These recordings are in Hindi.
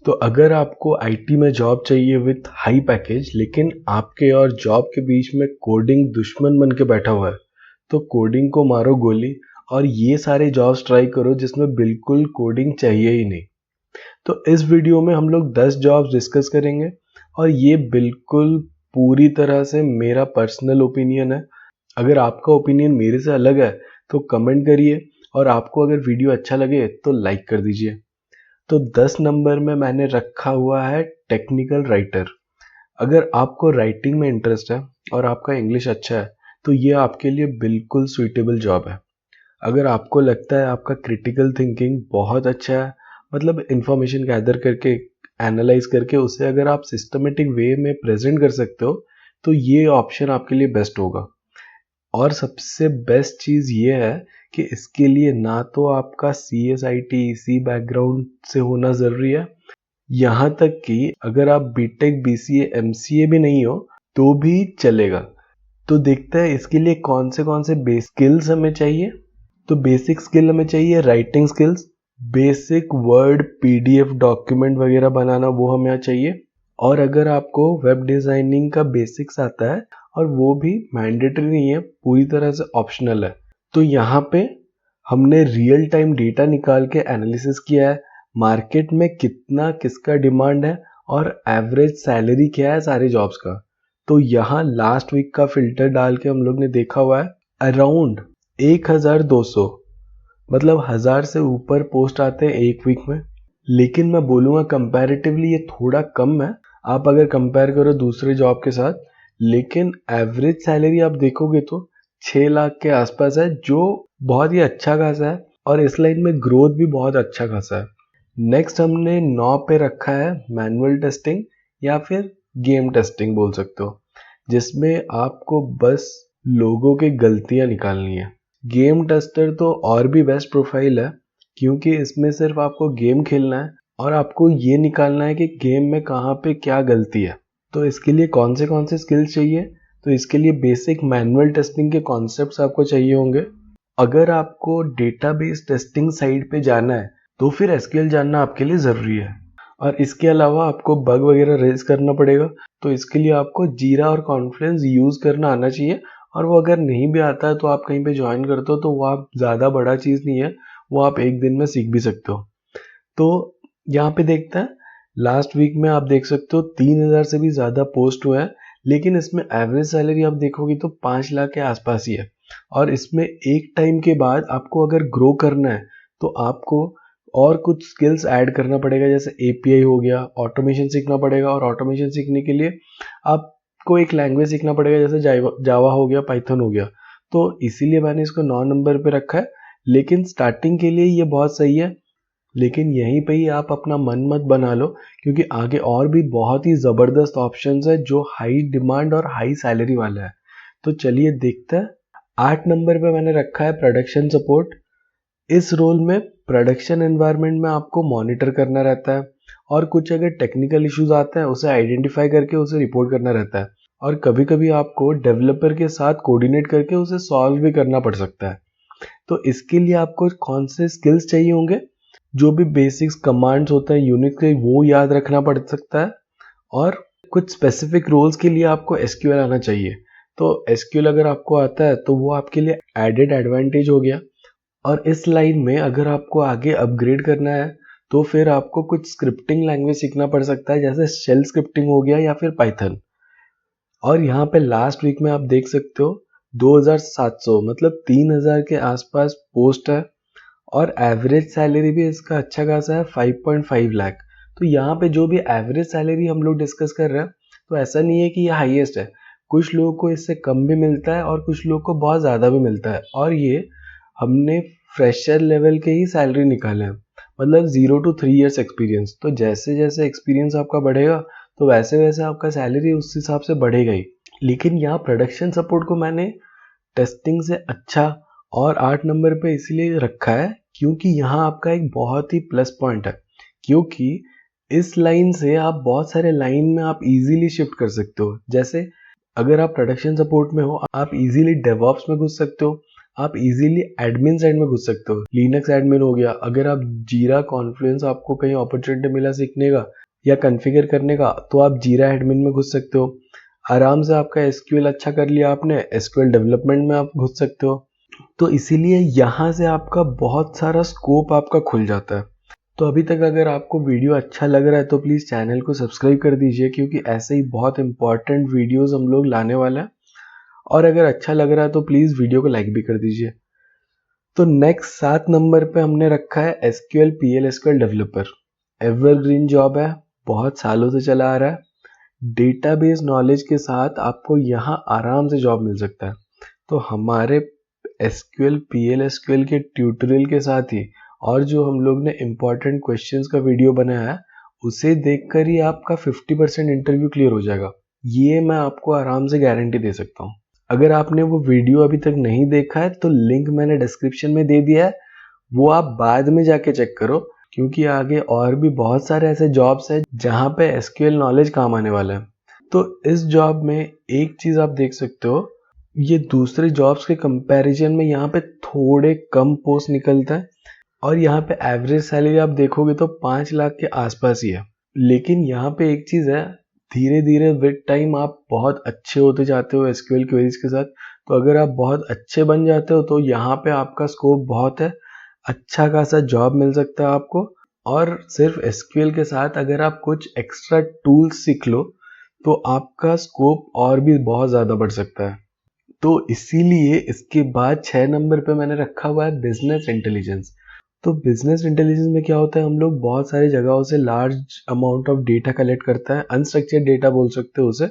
तो अगर आपको आईटी में जॉब चाहिए विथ हाई पैकेज, लेकिन आपके और जॉब के बीच में कोडिंग दुश्मन बन के बैठा हुआ है, तो कोडिंग को मारो गोली और ये सारे जॉब्स ट्राई करो जिसमें बिल्कुल कोडिंग चाहिए ही नहीं। तो इस वीडियो में हम लोग 10 जॉब्स डिस्कस करेंगे और ये बिल्कुल पूरी तरह से मेरा पर्सनल ओपिनियन है। अगर आपका ओपिनियन मेरे से अलग है तो कमेंट करिए, और आपको अगर वीडियो अच्छा लगे तो लाइक कर दीजिए। तो 10 नंबर में मैंने रखा हुआ है टेक्निकल राइटर। अगर आपको राइटिंग में इंटरेस्ट है और आपका इंग्लिश अच्छा है तो ये आपके लिए बिल्कुल सुइटेबल जॉब है। अगर आपको लगता है आपका क्रिटिकल थिंकिंग बहुत अच्छा है, मतलब इंफॉर्मेशन गैदर करके एनालाइज करके उसे अगर आप सिस्टमेटिक वे में प्रेजेंट कर सकते हो, तो ये ऑप्शन आपके लिए बेस्ट होगा। और सबसे बेस्ट चीज़ ये है कि इसके लिए ना तो आपका CSIT बैकग्राउंड से होना ज़रूरी है, यहाँ तक कि अगर आप बीटेक BCA MCA भी नहीं हो तो भी चलेगा। तो देखते हैं इसके लिए कौन से बेसिक स्किल्स हमें चाहिए। तो बेसिक स्किल हमें चाहिए writing skills, basic word PDF document वगैरह बनाना वो हमें चाहिए। और अगर आपको वेब डिज़ाइनिंग का बेसिक्स आता है, और वो भी मैंडेटरी नहीं है, पूरी तरह से ऑप्शनल है। तो यहाँ पे हमने रियल टाइम डेटा निकाल के एनालिसिस किया है, मार्केट में कितना किसका डिमांड है और एवरेज सैलरी क्या है सारे जॉब्स का। तो यहाँ लास्ट वीक का फिल्टर डाल के हम लोग ने देखा हुआ है अराउंड 1200, मतलब 1000 से ऊपर पोस्ट आते हैं एक वीक में। लेकिन मैं बोलूँगा कंपैरेटिवली ये थोड़ा कम है, आप अगर कंपेयर करो दूसरे जॉब के साथ। लेकिन एवरेज सैलरी आप देखोगे तो 6 लाख के आसपास है, जो बहुत ही अच्छा खासा है, और इस लाइन में ग्रोथ भी बहुत अच्छा खासा है। नेक्स्ट हमने 9 पे रखा है मैनुअल टेस्टिंग, या फिर गेम टेस्टिंग बोल सकते हो, जिसमें आपको बस लोगों की गलतियां निकालनी है। गेम टेस्टर तो और भी बेस्ट प्रोफाइल है, क्योंकि इसमें सिर्फ आपको गेम खेलना है और आपको ये निकालना है कि गेम में कहाँ पे क्या गलती है। तो इसके लिए कौन से स्किल्स चाहिए? तो इसके लिए बेसिक मैनुअल टेस्टिंग के कॉन्सेप्ट्स आपको चाहिए होंगे। अगर आपको डेटाबेस टेस्टिंग साइड पे जाना है तो फिर SQL जानना आपके लिए ज़रूरी है। और इसके अलावा आपको बग वगैरह रेज करना पड़ेगा, तो इसके लिए आपको जीरा और कॉन्फ्रेंस यूज़ करना आना चाहिए। और वो अगर नहीं भी आता है तो आप कहीं पे ज्वाइन करते हो तो वो आप ज़्यादा बड़ा चीज़ नहीं है, वो आप एक दिन में सीख भी सकते हो। तो यहाँ पे देखते हैं, लास्ट वीक में आप देख सकते हो 3000 से भी ज़्यादा पोस्ट हुए हैं, लेकिन इसमें एवरेज सैलरी आप देखोगे तो 5 लाख के आसपास ही है। और इसमें एक टाइम के बाद आपको अगर ग्रो करना है तो आपको और कुछ स्किल्स ऐड करना पड़ेगा, जैसे API हो गया, ऑटोमेशन सीखना पड़ेगा। और ऑटोमेशन सीखने के लिए आपको एक लैंग्वेज सीखना पड़ेगा, जैसे जावा हो गया, पाइथन हो गया। तो इसीलिए मैंने इसको 9 नंबर पे रखा है। लेकिन स्टार्टिंग के लिए ये बहुत सही है, लेकिन यहीं पे ही आप अपना मन मत बना लो, क्योंकि आगे और भी बहुत ही ज़बरदस्त ऑप्शंस है जो हाई डिमांड और हाई सैलरी वाला है। तो चलिए देखते हैं। 8 नंबर पे मैंने रखा है प्रोडक्शन सपोर्ट। इस रोल में प्रोडक्शन एनवायरनमेंट में आपको मॉनिटर करना रहता है, और कुछ अगर टेक्निकल इश्यूज आते हैं उसे आइडेंटिफाई करके उसे रिपोर्ट करना रहता है। और कभी कभी आपको डेवलपर के साथ कोऑर्डिनेट करके उसे सॉल्व भी करना पड़ सकता है। तो इसके लिए आपको कौन से स्किल्स चाहिए होंगे? जो भी बेसिक्स कमांड्स होते हैं यूनिक्स के, वो याद रखना पड़ सकता है। और कुछ स्पेसिफिक रोल्स के लिए आपको SQL आना चाहिए। तो SQL अगर आपको आता है तो वो आपके लिए एडेड एडवांटेज हो गया। और इस लाइन में अगर आपको आगे अपग्रेड करना है तो फिर आपको कुछ स्क्रिप्टिंग लैंग्वेज सीखना पड़ सकता है, जैसे शेल स्क्रिप्टिंग हो गया या फिर पाइथन। और यहाँ पे लास्ट वीक में आप देख सकते हो 2700, मतलब 3000 के आसपास पोस्ट है। और एवरेज सैलरी भी इसका अच्छा खासा है, 5.5 लाख। तो यहाँ पे जो भी एवरेज सैलरी हम लोग डिस्कस कर रहे हैं, तो ऐसा नहीं है कि ये हाईएस्ट है। कुछ लोगों को इससे कम भी मिलता है और कुछ लोगों को बहुत ज़्यादा भी मिलता है। और ये हमने फ्रेशर लेवल के ही सैलरी निकाले हैं, मतलब 0 to 3 years एक्सपीरियंस। तो जैसे जैसे एक्सपीरियंस आपका बढ़ेगा तो वैसे वैसे आपका सैलरी उस हिसाब से बढ़ेगा ही। लेकिन यहाँ प्रोडक्शन सपोर्ट को मैंने टेस्टिंग से अच्छा और 8 नंबर पे इसलिए रखा है क्योंकि यहाँ आपका एक बहुत ही प्लस पॉइंट है, क्योंकि इस लाइन से आप बहुत सारे लाइन में आप इजीली शिफ्ट कर सकते हो। जैसे अगर आप प्रोडक्शन सपोर्ट में हो, आप इजीली डेवऑप्स में घुस सकते हो, आप इजीली एडमिन साइड में घुस सकते हो। लिनक्स एडमिन हो गया, अगर आप जीरा कॉन्फ्लुएंस आपको कहीं अपॉर्चुनिटी मिला सीखने का या कॉन्फ़िगर करने का, तो आप जीरा एडमिन में घुस सकते हो। आराम से आपका एसक्यूएल अच्छा कर लिया आपने, एसक्यूएल डेवलपमेंट में आप घुस सकते हो। तो इसीलिए यहाँ से आपका बहुत सारा स्कोप आपका खुल जाता है। तो अभी तक अगर आपको वीडियो अच्छा लग रहा है तो प्लीज़ चैनल को सब्सक्राइब कर दीजिए, क्योंकि ऐसे ही बहुत इंपॉर्टेंट वीडियोस हम लोग लाने वाले हैं। और अगर अच्छा लग रहा है तो प्लीज़ वीडियो को लाइक भी कर दीजिए। तो नेक्स्ट 7 नंबर पे हमने रखा है SQL PL SQL developer. Evergreen job है, बहुत सालों से चला आ रहा है। डेटाबेस नॉलेज के साथ आपको यहाँ आराम से जॉब मिल सकता है। तो हमारे एसक्यूएल पीएल एसक्यूएल के ट्यूटोरियल के साथ ही और जो हम लोग ने इम्पॉर्टेंट क्वेश्चंस का वीडियो बनाया है, उसे देखकर ही आपका 50% इंटरव्यू क्लियर हो जाएगा। ये मैं आपको आराम से गारंटी दे सकता हूँ। अगर आपने वो वीडियो अभी तक नहीं देखा है तो लिंक मैंने डिस्क्रिप्शन में दे दिया है, वो आप बाद में जाके चेक करो, क्योंकि आगे और भी बहुत सारे ऐसे जॉब्स हैं जहाँ पे एसक्यूएल नॉलेज काम आने वाला है। तो इस जॉब में एक चीज़ आप देख सकते हो, ये दूसरे जॉब्स के कंपैरिजन में यहाँ पे थोड़े कम पोस्ट निकलता है और यहाँ पे एवरेज सैलरी आप देखोगे तो 5 लाख के आसपास ही है। लेकिन यहाँ पे एक चीज़ है, धीरे धीरे विद टाइम आप बहुत अच्छे होते जाते हो एसक्यूएल क्वेरीज के साथ। तो अगर आप बहुत अच्छे बन जाते हो तो यहाँ पे आपका स्कोप बहुत है, अच्छा खासा जॉब मिल सकता है आपको। और सिर्फ एसक्यूएल के साथ अगर आप कुछ एक्स्ट्रा टूल्स सीख लो तो आपका स्कोप और भी बहुत ज़्यादा बढ़ सकता है। तो इसीलिए इसके बाद 6 नंबर पे मैंने रखा हुआ है बिजनेस इंटेलिजेंस। तो बिजनेस इंटेलिजेंस में क्या होता है, हम लोग बहुत सारी जगहों से large amount of data collect करता है, अनस्ट्रक्चर्ड डेटा बोल सकते हो उसे,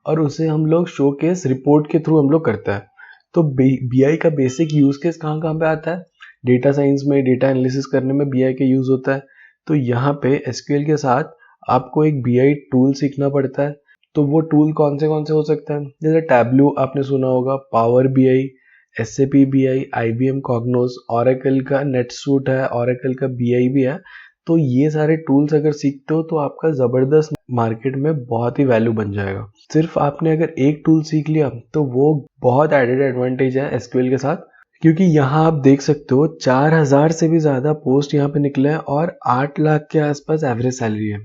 और उसे हम लोग शोकेस रिपोर्ट के थ्रू हम लोग करता है। तो बीआई का बेसिक यूज केस कहाँ कहाँ पे आता है, डेटा साइंस में डेटा एनालिसिस करने में बीआई का यूज होता है। तो यहाँ पे एसक्यूएल के साथ आपको एक बीआई टूल सीखना पड़ता है। तो वो टूल कौन से हो सकते हैं, जैसे टैब्लू आपने सुना होगा, Power BI, SAP BI, IBM Cognos, Oracle का नेटसूट है, ओरेकल का बीआई भी है। तो ये सारे टूल्स अगर सीखते हो तो आपका ज़बरदस्त मार्केट में बहुत ही वैल्यू बन जाएगा। सिर्फ आपने अगर एक टूल सीख लिया तो वो बहुत एडेड एडवांटेज है एसक्यूएल के साथ, क्योंकि यहाँ आप देख सकते हो 4000 से भी ज़्यादा पोस्ट यहाँ पे निकले हैं और 8 लाख के आसपास एवरेज सैलरी है।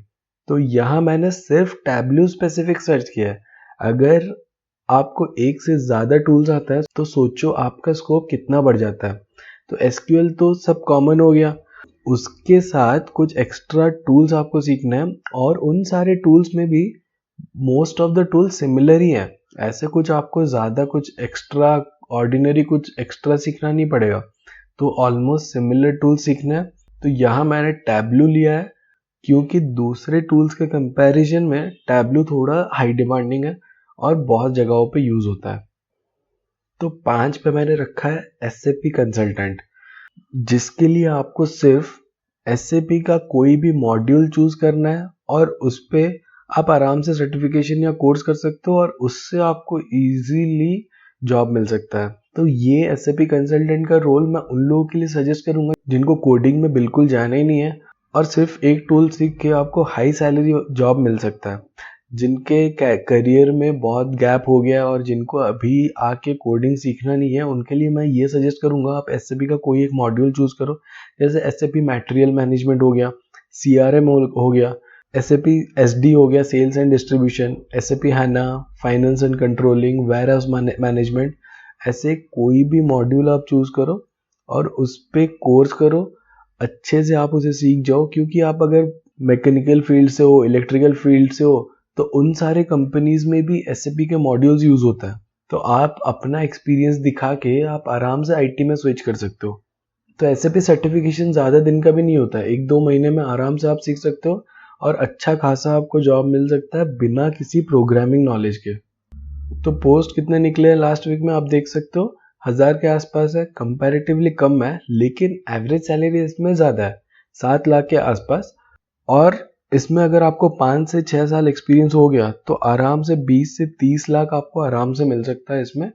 तो यहाँ मैंने सिर्फ टैब्लू स्पेसिफिक सर्च किया है। अगर आपको एक से ज़्यादा टूल्स आता है तो सोचो आपका स्कोप कितना बढ़ जाता है। तो एसक्यूएल तो सब कॉमन हो गया, उसके साथ कुछ एक्स्ट्रा टूल्स आपको सीखना है, और उन सारे टूल्स में भी most of the tools similar ही हैं। ऐसे कुछ आपको ज़्यादा कुछ एक्स्ट्रा ऑर्डिनरी कुछ एक्स्ट्रा सीखना नहीं पड़ेगा। तो ऑलमोस्ट सिमिलर टूल्स सीखना है। तो यहाँ मैंने टैब्लू लिया है, क्योंकि दूसरे टूल्स के कंपैरिजन में टैब्लू थोड़ा हाई डिमांडिंग है और बहुत जगहों पे यूज होता है। तो 5 पे मैंने रखा है एसएपी कंसल्टेंट, जिसके लिए आपको सिर्फ एसएपी का कोई भी मॉड्यूल चूज करना है और उस पे आप आराम से सर्टिफिकेशन या कोर्स कर सकते हो और उससे आपको इजीली जॉब मिल सकता है। तो ये एसएपी कंसल्टेंट का रोल मैं उन लोगों के लिए सजेस्ट करूंगा जिनको कोडिंग में बिल्कुल जाना ही नहीं है और सिर्फ एक टूल सीख के आपको हाई सैलरी जॉब मिल सकता है। जिनके करियर में बहुत गैप हो गया और जिनको अभी आके कोडिंग सीखना नहीं है, उनके लिए मैं ये सजेस्ट करूंगा आप एसएपी का कोई एक मॉड्यूल चूज करो। जैसे एसएपी मटेरियल मैनेजमेंट हो गया, सीआरएम हो गया, एसएपी एसडी हो गया, sales and distribution, SAP HANA, finance and controlling, warehouse management. ऐसे कोई भी मॉड्यूल आप चूज करो और उस पे कोर्स करो, अच्छे से आप उसे सीख जाओ। क्योंकि आप अगर मैकेनिकल फील्ड से हो, इलेक्ट्रिकल फील्ड से हो, तो उन सारे कंपनीज में भी एसएपी के मॉड्यूल्स यूज होता है। तो आप अपना एक्सपीरियंस दिखा के आप आराम से आईटी में स्विच कर सकते हो। तो एसएपी सर्टिफिकेशन ज़्यादा दिन का भी नहीं होता है, 1-2 महीने में आराम से आप सीख सकते हो और अच्छा खासा आपको जॉब मिल सकता है बिना किसी प्रोग्रामिंग नॉलेज के। तो पोस्ट कितने निकले हैं लास्ट वीक में आप देख सकते हो, 1000 के आसपास है, कंपैरेटिवली कम है, लेकिन एवरेज सैलरी इसमें ज़्यादा है, 7 लाख के आसपास। और इसमें अगर आपको 5 से 6 साल एक्सपीरियंस हो गया तो आराम से 20 से 30 लाख आपको आराम से मिल सकता है इसमें।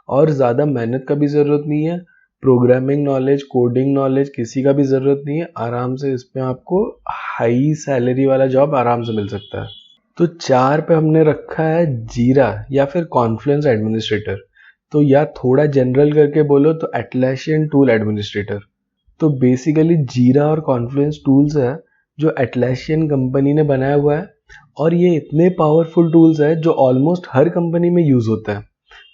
और ज़्यादा मेहनत का भी ज़रूरत नहीं है, प्रोग्रामिंग नॉलेज, कोडिंग नॉलेज किसी का भी ज़रूरत नहीं है। आराम से इसमें आपको हाई सैलरी वाला जॉब आराम से मिल सकता है। तो 4 पे हमने रखा है जीरा या फिर कॉन्फ्लुएंस एडमिनिस्ट्रेटर। तो या थोड़ा जनरल करके बोलो तो एटलासियन टूल एडमिनिस्ट्रेटर। तो बेसिकली जीरा और कॉन्फ्लुएंस टूल्स है जो एटलासियन कंपनी ने बनाया हुआ है, और ये इतने पावरफुल टूल्स है जो ऑलमोस्ट हर कंपनी में यूज होता है।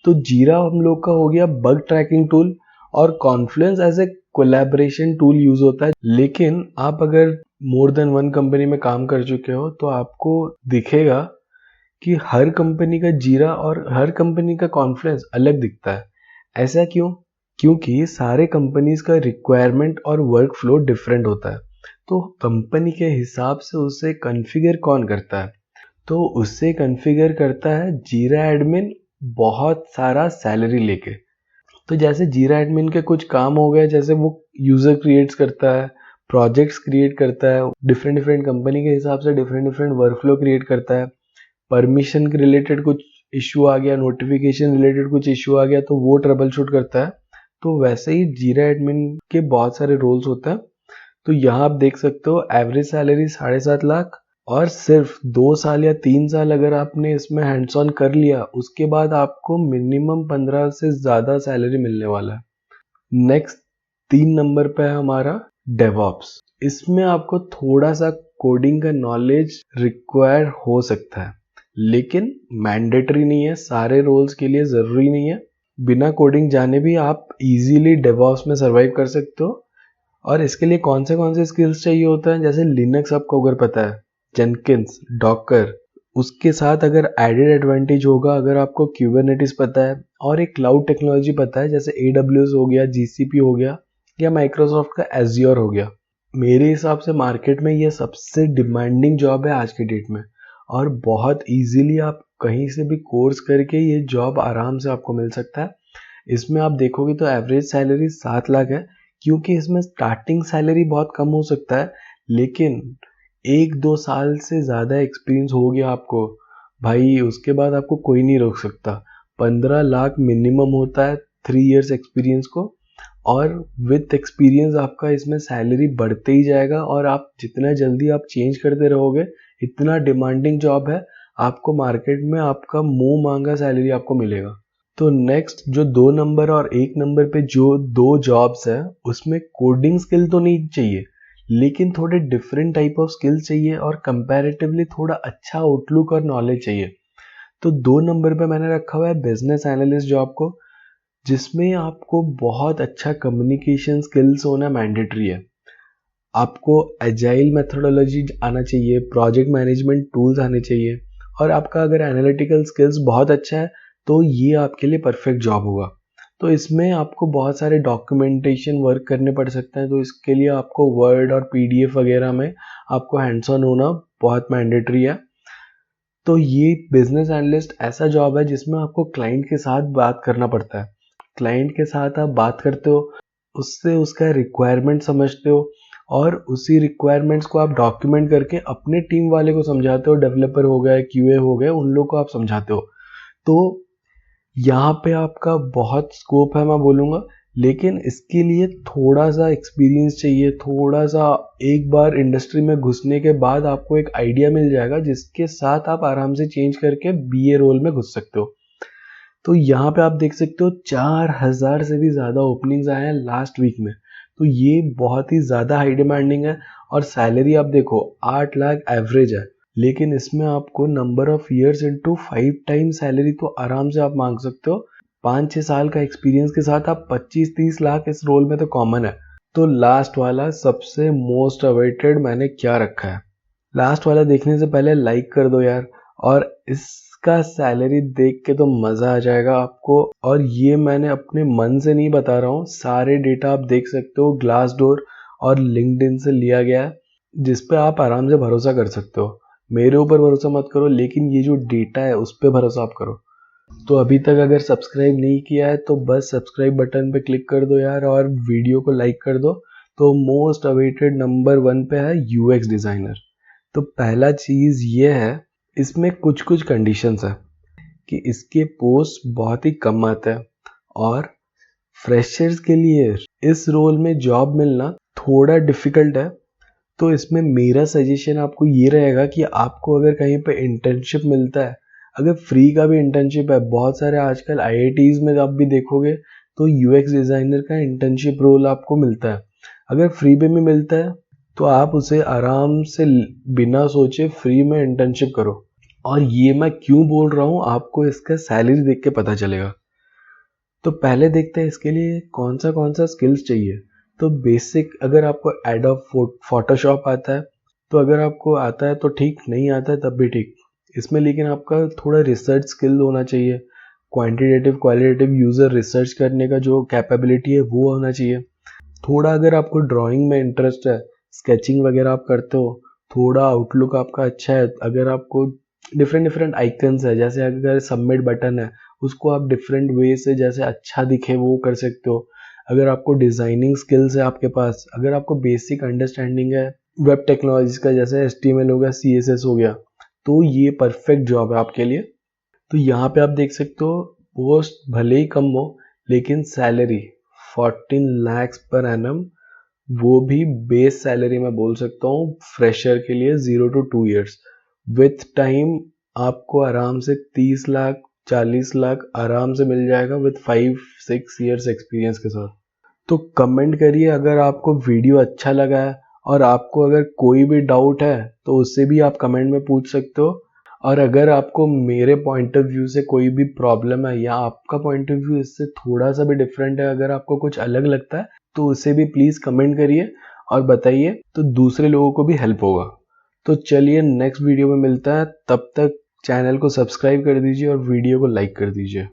तो जीरा हम लोग का हो गया बग ट्रैकिंग टूल, और Confluence as a collaboration tool use होता है। लेकिन आप अगर मोर देन वन कंपनी में काम कर चुके हो तो आपको दिखेगा कि हर कंपनी का जीरा और हर कंपनी का कॉन्फ्लुएंस अलग दिखता है। ऐसा क्यों? क्योंकि सारे कंपनीज का रिक्वायरमेंट और वर्क फ्लो डिफरेंट होता है। तो कंपनी के हिसाब से उसे कॉन्फ़िगर कौन करता है? तो उससे कॉन्फ़िगर करता है जीरा एडमिन, बहुत सारा सैलरी लेके। तो जैसे जीरा एडमिन के कुछ काम हो गए, जैसे वो यूजर क्रिएट्स करता है, प्रोजेक्ट्स क्रिएट करता है, डिफरेंट डिफरेंट कंपनी के हिसाब से डिफरेंट डिफरेंट वर्कफ्लो क्रिएट करता है, परमिशन के रिलेटेड कुछ इश्यू आ गया, नोटिफिकेशन रिलेटेड कुछ इश्यू आ गया तो वो ट्रबल शूट करता है। तो वैसे ही जीरा एडमिन के बहुत सारे रोल्स होते हैं। तो यहाँ आप देख सकते हो एवरेज सैलरी 7.5 लाख, और सिर्फ 2 साल या 3 साल अगर आपने इसमें हैंड्स ऑन कर लिया, उसके बाद आपको मिनिमम 15 से ज़्यादा सैलरी मिलने वाला है। नेक्स्ट 3 नंबर पे है हमारा डेवऑप्स। इसमें आपको थोड़ा सा कोडिंग का नॉलेज रिक्वायर हो सकता है, लेकिन मैंडेटरी नहीं है, सारे रोल्स के लिए ज़रूरी नहीं है। बिना कोडिंग जाने भी आप इजीली डेवऑप्स में सर्वाइव कर सकते हो। और इसके लिए कौन से स्किल्स चाहिए होता है, जैसे लिनक्स आपको अगर पता है, जेनकिंस, डॉकर, उसके साथ अगर एडेड एडवांटेज होगा अगर आपको क्यूबरनेटिस पता है और एक क्लाउड टेक्नोलॉजी पता है, जैसे AWS हो गया, GCP हो गया, या माइक्रोसॉफ्ट का एज्योर हो गया। मेरे हिसाब से मार्केट में ये सबसे डिमांडिंग जॉब है आज के डेट में, और बहुत इजीली आप कहीं से भी कोर्स करके ये जॉब आराम से आपको मिल सकता है। इसमें आप देखोगे तो एवरेज सैलरी 7 लाख है, क्योंकि इसमें स्टार्टिंग सैलरी बहुत कम हो सकता है, लेकिन 1-2 साल से ज़्यादा एक्सपीरियंस हो गया आपको भाई, उसके बाद आपको कोई नहीं रोक सकता। 15 लाख मिनिमम होता है 3 इयर्स एक्सपीरियंस को, और विथ एक्सपीरियंस आपका इसमें सैलरी बढ़ते ही जाएगा, और आप जितना जल्दी आप चेंज करते रहोगे, इतना डिमांडिंग जॉब है, आपको मार्केट में आपका मुंह मांगा सैलरी आपको मिलेगा। तो नेक्स्ट जो 2 नंबर और 1 नंबर पे जो 2 जॉब्स है, उसमें कोडिंग स्किल तो नहीं चाहिए, लेकिन थोड़े डिफरेंट टाइप ऑफ स्किल्स चाहिए, और कंपैरेटिवली थोड़ा अच्छा आउटलुक और नॉलेज चाहिए। तो 2 नंबर पे मैंने रखा हुआ है बिजनेस एनालिस्ट जॉब को, जिसमें आपको बहुत अच्छा कम्युनिकेशन स्किल्स होना मैंडेटरी है। आपको एजाइल मेथोडोलॉजी आना चाहिए, प्रोजेक्ट मैनेजमेंट टूल्स आने चाहिए, और आपका अगर एनालिटिकल स्किल्स बहुत अच्छा है तो ये आपके लिए परफेक्ट जॉब होगा। तो इसमें आपको बहुत सारे डॉक्यूमेंटेशन वर्क करने पड़ सकते हैं, तो इसके लिए आपको वर्ड और PDF वगैरह में आपको हैंड्स ऑन होना बहुत मैंडेटरी है। तो ये बिजनेस एनालिस्ट ऐसा जॉब है जिसमें आपको क्लाइंट के साथ बात करना पड़ता है। क्लाइंट के साथ आप बात करते हो, उससे उसका रिक्वायरमेंट समझते हो, और उसी रिक्वायरमेंट्स को आप डॉक्यूमेंट करके अपने टीम वाले को समझाते हो, डेवलपर हो गए, QA हो गए, उन लोग को आप समझाते हो। तो यहाँ पे आपका बहुत स्कोप है मैं बोलूँगा, लेकिन इसके लिए थोड़ा सा एक्सपीरियंस चाहिए, थोड़ा सा एक बार इंडस्ट्री में घुसने के बाद आपको एक आइडिया मिल जाएगा, जिसके साथ आप आराम से चेंज करके BA रोल में घुस सकते हो। तो यहाँ पे आप देख सकते हो 4000 से भी ज़्यादा ओपनिंग्स आए हैं लास्ट वीक में। तो ये बहुत ही ज़्यादा हाई डिमांडिंग है, और सैलरी आप देखो 8 लाख एवरेज है, लेकिन इसमें आपको number of years into 5 times salary तो आराम से आप मांग सकते हो। 5-6 साल का एक्सपीरियंस के साथ आप 25-30 लाख इस रोल में तो कॉमन है। तो लास्ट वाला सबसे मोस्ट अवेटेड मैंने क्या रखा है, लास्ट वाला देखने से पहले लाइक कर दो यार, और इसका सैलरी देख के तो मज़ा आ जाएगा आपको। और ये मैंने अपने मन से नहीं बता रहा हूँ, सारे डेटा आप देख सकते हो, ग्लासडोर और लिंक्डइन से लिया गया है, जिस पे आप आराम से भरोसा कर सकते हो। मेरे ऊपर भरोसा मत करो, लेकिन ये जो डेटा है उस पर भरोसा आप करो। तो अभी तक अगर सब्सक्राइब नहीं किया है तो बस सब्सक्राइब बटन पे क्लिक कर दो यार, और वीडियो को लाइक कर दो। तो मोस्ट अवेटेड नंबर 1 पे है UX डिज़ाइनर। तो पहला चीज़ ये है, इसमें कुछ कुछ कंडीशंस है कि इसके पोस्ट बहुत ही कम आते हैं, और फ्रेशर्स के लिए इस रोल में जॉब मिलना थोड़ा डिफिकल्ट है। तो इसमें मेरा सजेशन आपको ये रहेगा कि आपको अगर कहीं पे इंटर्नशिप मिलता है, अगर फ्री का भी इंटर्नशिप है, बहुत सारे आजकल IITs में आप भी देखोगे तो UX डिज़ाइनर का इंटर्नशिप रोल आपको मिलता है। अगर फ्री पे भी मिलता है तो आप उसे आराम से बिना सोचे फ्री में इंटर्नशिप करो। और ये मैं क्यों बोल रहा हूँ, आपको इसका सैलरी देख के पता चलेगा। तो पहले देखते हैं इसके लिए कौन सा स्किल्स चाहिए। तो बेसिक, अगर आपको एडोब फोटोशॉप आता है तो अगर आपको आता है तो ठीक, नहीं आता है तब भी ठीक इसमें, लेकिन आपका थोड़ा रिसर्च स्किल होना चाहिए। क्वांटिटेटिव क्वालिटेटिव यूज़र रिसर्च करने का जो कैपेबिलिटी है वो होना चाहिए। थोड़ा अगर आपको ड्राइंग में इंटरेस्ट है, स्केचिंग वगैरह आप करते हो, थोड़ा आउटलुक आपका अच्छा है, अगर आपको डिफरेंट डिफरेंट आइकन्स है, जैसे अगर सबमिट बटन है उसको आप डिफरेंट वे से जैसे अच्छा दिखे वो कर सकते हो। अगर आपको डिज़ाइनिंग स्किल्स है आपके पास, अगर आपको बेसिक अंडरस्टैंडिंग है वेब टेक्नोलॉजीज का, जैसे HTML हो गया, CSS हो गया, तो ये परफेक्ट जॉब है आपके लिए। तो यहाँ पे आप देख सकते हो पोस्ट भले ही कम हो लेकिन सैलरी 14 lakhs पर एनम, वो भी बेस सैलरी मैं बोल सकता हूँ फ्रेशर के लिए 0 to 2 years। विथ टाइम आपको आराम से 30 लाख 40 लाख आराम से मिल जाएगा विथ 5-6 years एक्सपीरियंस के साथ। तो कमेंट करिए अगर आपको वीडियो अच्छा लगा है, और आपको अगर कोई भी डाउट है तो उससे भी आप कमेंट में पूछ सकते हो। और अगर आपको मेरे पॉइंट ऑफ व्यू से कोई भी प्रॉब्लम है या आपका पॉइंट ऑफ व्यू इससे थोड़ा सा भी डिफरेंट है, अगर आपको कुछ अलग लगता है तो उसे भी प्लीज़ कमेंट करिए और बताइए, तो दूसरे लोगों को भी हेल्प होगा। तो चलिए नेक्स्ट वीडियो में मिलता है, तब तक चैनल को सब्सक्राइब कर दीजिए और वीडियो को लाइक कर दीजिए।